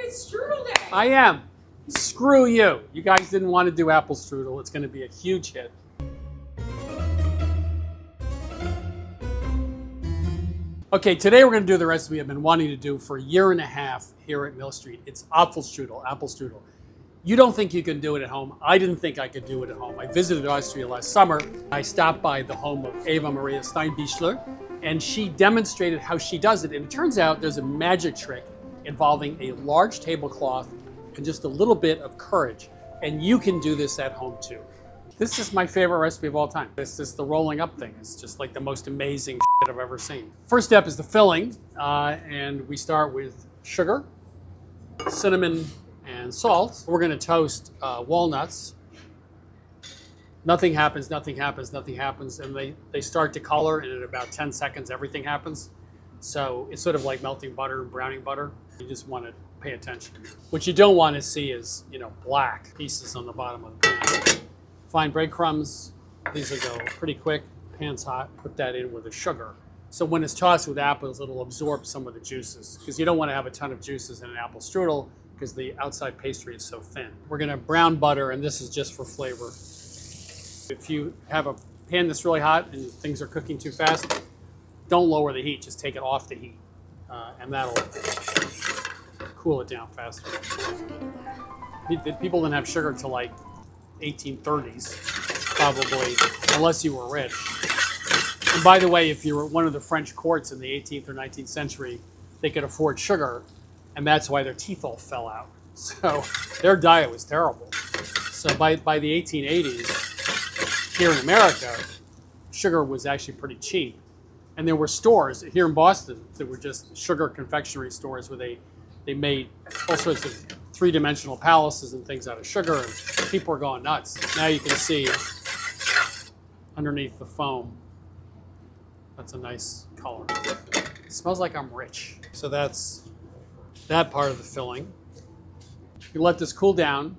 It's strudel day. I am. Screw you. You guys didn't want to do apple strudel. It's going to be a huge hit. Okay, today we're going to do the recipe I've been wanting to do for a year and a half here at Mill Street. It's apple strudel. You don't think you can do it at home. I didn't think I could do it at home. I visited Austria last summer. I stopped by the home of Eva-Maria Steinbichler, and she demonstrated how she does it. And it turns out there's a magic trick involving a large tablecloth and just a little bit of courage. And you can do this at home too. This is my favorite recipe of all time. It's just the rolling up thing. It's just like the most amazing shit I've ever seen. First step is the filling, and we start with sugar, cinnamon, and salt. We're gonna toast walnuts. Nothing happens, and they start to color, and in about 10 seconds, everything happens. So it's sort of like melting butter and browning butter. You just wanna pay attention. What you don't wanna see is, black pieces on the bottom of the pan. Fine breadcrumbs, these will go pretty quick. Pan's hot, put that in with the sugar. So when it's tossed with apples, it'll absorb some of the juices, because you don't want to have a ton of juices in an apple strudel because the outside pastry is so thin. We're gonna brown butter, and this is just for flavor. If you have a pan that's really hot and things are cooking too fast, don't lower the heat, just take it off the heat, and that'll cool it down faster. People didn't have sugar till like 1830s, probably, unless you were rich. And by the way, if you were one of the French courts in the 18th or 19th century, they could afford sugar, and that's why their teeth all fell out. So their diet was terrible. So by the 1880s, here in America, sugar was actually pretty cheap. And there were stores here in Boston that were just sugar confectionery stores where they made all sorts of three-dimensional palaces and things out of sugar, and people were going nuts. Now you can see underneath the foam, that's a nice color. It smells like I'm rich. So that's that part of the filling. You let this cool down.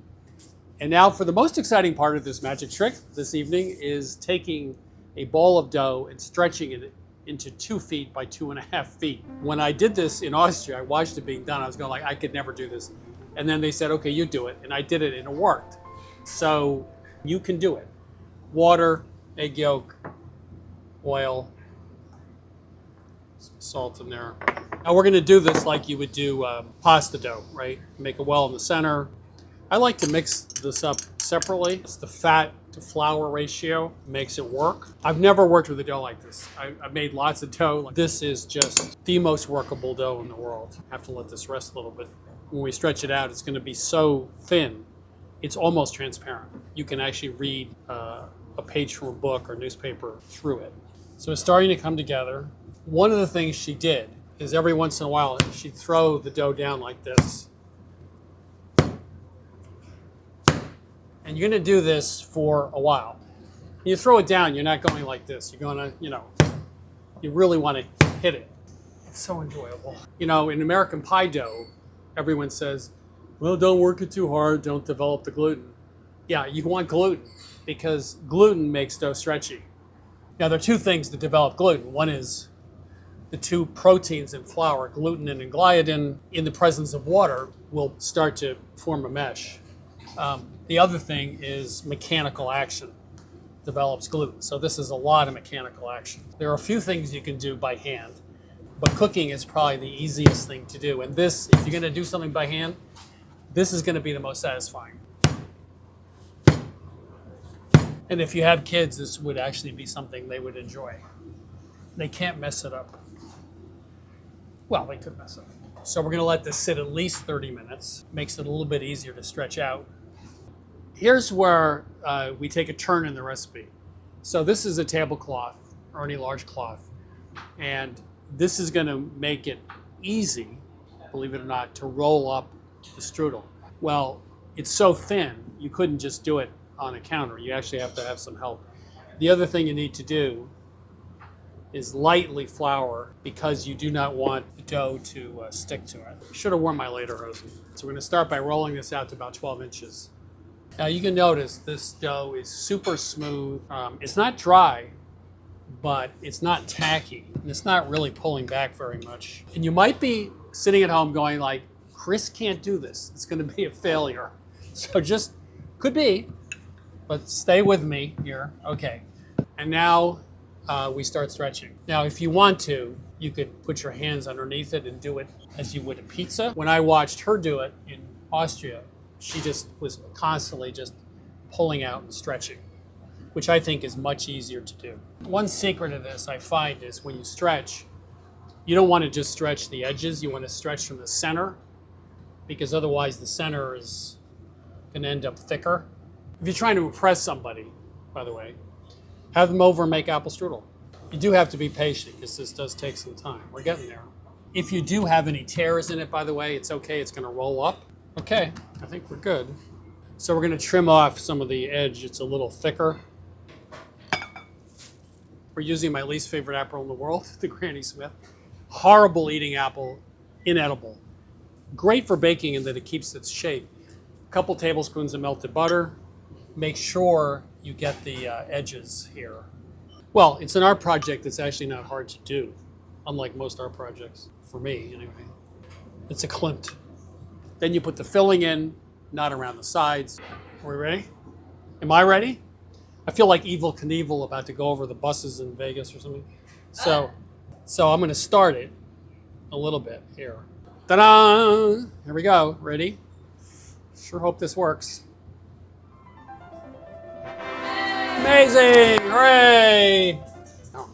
And now for the most exciting part of this magic trick this evening is taking a ball of dough and stretching it into 2 feet by 2.5 feet. When I did this in Austria, I watched it being done. I was going like, I could never do this. And then they said, okay, you do it. And I did it and it worked. So you can do it. Water, egg yolk, oil, some salt in there. Now we're gonna do this like you would do pasta dough, right? Make a well in the center. I like to mix this up separately. It's the fat to flour ratio makes it work. I've never worked with a dough like this. I've made lots of dough. This is just the most workable dough in the world. I have to let this rest a little bit. When we stretch it out, it's going to be so thin, it's almost transparent. You can actually read a page from a book or newspaper through it. So it's starting to come together. One of the things she did is every once in a while, she'd throw the dough down like this. And you're going to do this for a while. When you throw it down, you're not going like this. You're going to, you really want to hit it. It's so enjoyable. In American pie dough, everyone says, well, don't work it too hard, don't develop the gluten. Yeah, you want gluten because gluten makes dough stretchy. Now, there are two things that develop gluten. One is the two proteins in flour, glutenin and gliadin, in the presence of water, will start to form a mesh. The other thing is mechanical action develops gluten. So this is a lot of mechanical action. There are a few things you can do by hand, but cooking is probably the easiest thing to do. And this, if you're going to do something by hand, this is going to be the most satisfying. And if you have kids, this would actually be something they would enjoy. They can't mess it up. Well, they could mess it up. So we're going to let this sit at least 30 minutes. Makes it a little bit easier to stretch out. Here's where we take a turn in the recipe. So this is a tablecloth or any large cloth. And this is going to make it easy, believe it or not, to roll up the strudel. Well, it's so thin, you couldn't just do it on a counter. You actually have to have some help. The other thing you need to do is lightly flour because you do not want the dough to stick to it. Should have worn my lederhosen. So we're going to start by rolling this out to about 12 inches. Now you can notice this dough is super smooth. It's not dry, but it's not tacky. And it's not really pulling back very much. And you might be sitting at home going like, Chris can't do this. It's going to be a failure. So just, could be, but stay with me here. Okay. And now we start stretching. Now, if you want to, you could put your hands underneath it and do it as you would a pizza. When I watched her do it in Austria, she just was constantly just pulling out and stretching, which I think is much easier to do. One secret of this I find is when you stretch, you don't want to just stretch the edges, you want to stretch from the center, because otherwise the center is going to end up thicker. If you're trying to impress somebody, by the way, have them over and make apple strudel. You do have to be patient because this does take some time. We're getting there. If you do have any tears in it, by the way, it's okay. It's going to roll up. Okay, I think we're good. So we're going to trim off some of the edge. It's a little thicker. We're using my least favorite apple in the world, the Granny Smith. Horrible eating apple, inedible. Great for baking in that it keeps its shape. A couple tablespoons of melted butter. Make sure you get the edges here. Well, it's an art project that's actually not hard to do, unlike most art projects, for me anyway. It's a Klimt. Then you put the filling in, not around the sides. Are we ready? Am I ready? I feel like Evel Knievel about to go over the buses in Vegas or something. So I'm going to start it a little bit here. Ta-da! Here we go. Ready? Sure hope this works. Amazing! Hooray!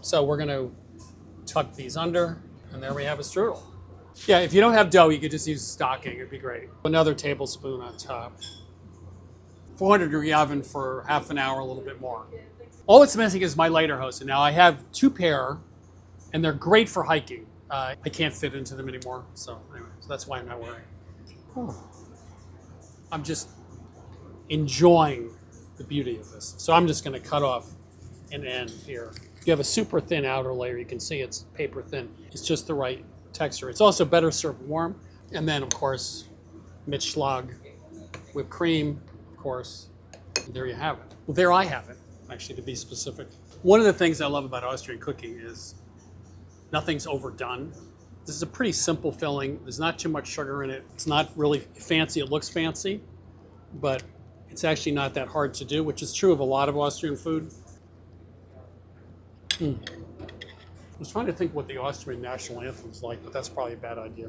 So we're going to tuck these under, and there we have a strudel. Yeah, if you don't have dough, you could just use stocking. It'd be great. Another tablespoon on top. 400-degree oven for half an hour, a little bit more. All it's missing is my lederhosen. Now I have 2 pair, and they're great for hiking. I can't fit into them anymore, so anyway, so that's why I'm not wearing. Oh. I'm just enjoying the beauty of this. So I'm just going to cut off an end here. You have a super thin outer layer. You can see it's paper thin. It's just the right texture. It's also better served warm. And then, of course, Mitschlag, whipped cream, of course. And there you have it. Well, there I have it, actually, to be specific. One of the things I love about Austrian cooking is nothing's overdone. This is a pretty simple filling. There's not too much sugar in it. It's not really fancy. It looks fancy, but it's actually not that hard to do, which is true of a lot of Austrian food. I was trying to think what the Austrian national anthem is like, but that's probably a bad idea.